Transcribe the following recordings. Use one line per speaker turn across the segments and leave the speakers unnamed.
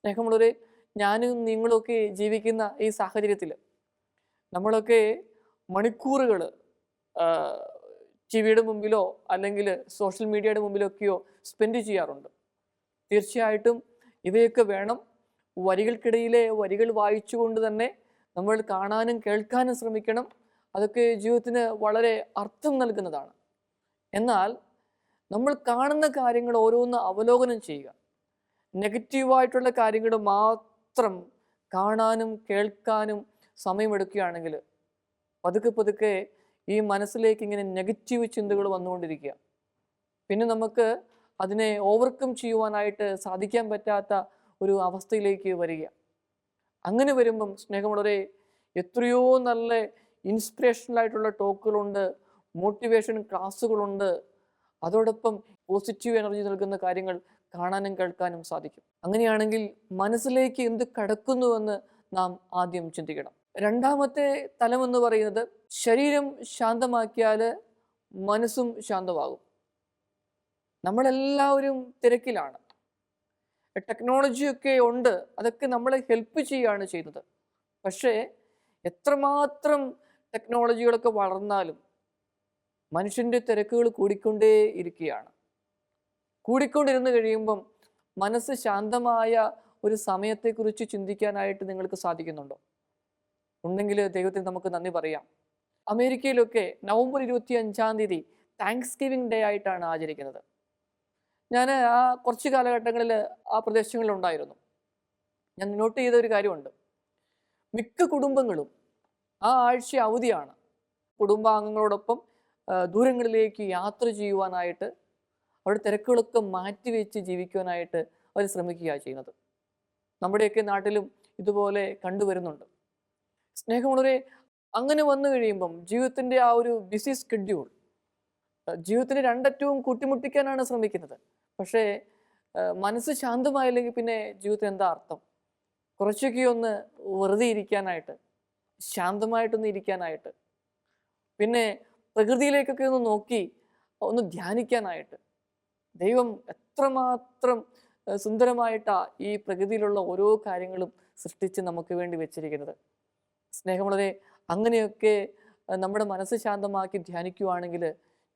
സ്നേഹമുള്ളവരെ, ഞാനും നിങ്ങളൊക്കെ ജീവിക്കുന്ന ഈ സാഹചര്യത്തിൽ നമ്മളൊക്കെ മണിക്കൂറുകൾ ടിവിയുടെ മുമ്പിലോ അല്ലെങ്കിൽ സോഷ്യൽ മീഡിയയുടെ മുമ്പിലൊക്കെയോ സ്പെൻഡ് ചെയ്യാറുണ്ട്. തീർച്ചയായിട്ടും ഇവയൊക്കെ വേണം. വരികൾക്കിടയിലെ വരികൾ വായിച്ചുകൊണ്ട് തന്നെ നമ്മൾ കാണാനും കേൾക്കാനും ശ്രമിക്കണം. അതൊക്കെ ജീവിതത്തിന് വളരെ അർത്ഥം നൽകുന്നതാണ്. എന്നാൽ നമ്മൾ കാണുന്ന കാര്യങ്ങൾ ഓരോന്ന് അവലോകനം ചെയ്യുക. നെഗറ്റീവായിട്ടുള്ള കാര്യങ്ങൾ മാത്രം കാണാനും കേൾക്കാനും സമയമെടുക്കുകയാണെങ്കിൽ പതുക്കെ പതുക്കെ ഈ മനസ്സിലേക്ക് ഇങ്ങനെ നെഗറ്റീവ് ചിന്തകൾ വന്നുകൊണ്ടിരിക്കുക. പിന്നെ നമുക്ക് അതിനെ ഓവർകം ചെയ്യുവാനായിട്ട് സാധിക്കാൻ പറ്റാത്ത ഒരു അവസ്ഥയിലേക്ക് വരിക. അങ്ങനെ വരുമ്പം സ്നേഹമുള്ളവരെ, എത്രയോ നല്ല ഇൻസ്പിറേഷണൽ ആയിട്ടുള്ള ടോക്കുകളുണ്ട്, മോട്ടിവേഷൻ ക്ലാസ്സുകളുണ്ട്. അതോടൊപ്പം പോസിറ്റീവ് എനർജി നൽകുന്ന കാര്യങ്ങൾ കാണാനും കേൾക്കാനും സാധിക്കും. അങ്ങനെയാണെങ്കിൽ മനസ്സിലേക്ക് എന്ത് കടക്കുന്നുവെന്ന് നാം ആദ്യം ചിന്തിക്കണം. രണ്ടാമത്തെ തലമെന്ന് പറയുന്നത്, ശരീരം ശാന്തമാക്കിയാൽ മനസ്സും ശാന്തമാകും. നമ്മളെല്ലാവരും തിരക്കിലാണ്. ടെക്നോളജിയൊക്കെ ഉണ്ട്, അതൊക്കെ നമ്മളെ ഹെൽപ്പ് ചെയ്യുകയാണ് ചെയ്യുന്നത്. പക്ഷേ എത്രമാത്രം ടെക്നോളജികളൊക്കെ വളർന്നാലും മനുഷ്യൻ്റെ തിരക്കുകൾ കൂടിക്കൊണ്ടേ ഇരിക്കുകയാണ്. കൂടിക്കൊണ്ടിരുന്ന് കഴിയുമ്പം മനസ്സ് ശാന്തമായ ഒരു സമയത്തെക്കുറിച്ച് ചിന്തിക്കാനായിട്ട് നിങ്ങൾക്ക് സാധിക്കുന്നുണ്ടോ? ഉണ്ടെങ്കിൽ ദൈവത്തിന് നമുക്ക് നന്ദി പറയാം. അമേരിക്കയിലൊക്കെ നവംബർ 25 താങ്ക്സ് ഗിവിംഗ് ഡേ ആയിട്ടാണ് ആചരിക്കുന്നത്. ഞാൻ കുറച്ച് കാലഘട്ടങ്ങളിൽ ആ പ്രദേശങ്ങളിൽ ഉണ്ടായിരുന്നു. ഞാൻ നോട്ട് ചെയ്ത ഒരു കാര്യമുണ്ട്. മിക്ക കുടുംബങ്ങളും ആ ആഴ്ച അവധിയാണ്. കുടുംബാംഗങ്ങളോടൊപ്പം ദൂരങ്ങളിലേക്ക് യാത്ര ചെയ്യുവാനായിട്ട്, അവരുടെ തിരക്കുകളൊക്കെ മാറ്റിവെച്ച് ജീവിക്കുവാനായിട്ട് അവർ ശ്രമിക്കുകയാണ് ചെയ്യുന്നത്. നമ്മുടെയൊക്കെ നാട്ടിലും ഇതുപോലെ കണ്ടുവരുന്നുണ്ട്. സ്നേഹമുള്ളവരെ, അങ്ങനെ വന്നു കഴിയുമ്പം ജീവിതത്തിൻ്റെ ആ ഒരു ബിസി സ്കെഡ്യൂൾ ജീവിതത്തിൻ്റെ രണ്ടറ്റവും കൂട്ടിമുട്ടിക്കാനാണ് ശ്രമിക്കുന്നത്. പക്ഷേ മനസ്സ് ശാന്തമായില്ലെങ്കിൽ പിന്നെ ജീവിതത്തിന് എന്താ അർത്ഥം? കുറച്ചൊക്കെ ഒന്ന് വെറുതെ ഇരിക്കാനായിട്ട്, ശാന്തമായിട്ടൊന്ന് ഇരിക്കാനായിട്ട്, പിന്നെ പ്രകൃതിയിലേക്കൊക്കെ ഒന്ന് നോക്കി ഒന്ന് ധ്യാനിക്കാനായിട്ട്. ദൈവം എത്രമാത്രം സുന്ദരമായിട്ടാണ് ഈ പ്രകൃതിയിലുള്ള ഓരോ കാര്യങ്ങളും സൃഷ്ടിച്ച് നമുക്ക് വേണ്ടി വെച്ചിരിക്കുന്നത്. സ്നേഹമുള്ളവരെ, അങ്ങനെയൊക്കെ നമ്മുടെ മനസ്സ് ശാന്തമാക്കി ധ്യാനിക്കുകയാണെങ്കിൽ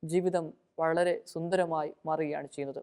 ജീവിതം വളരെ സുന്ദരമായി മാറുകയാണ് ചെയ്യുന്നത്.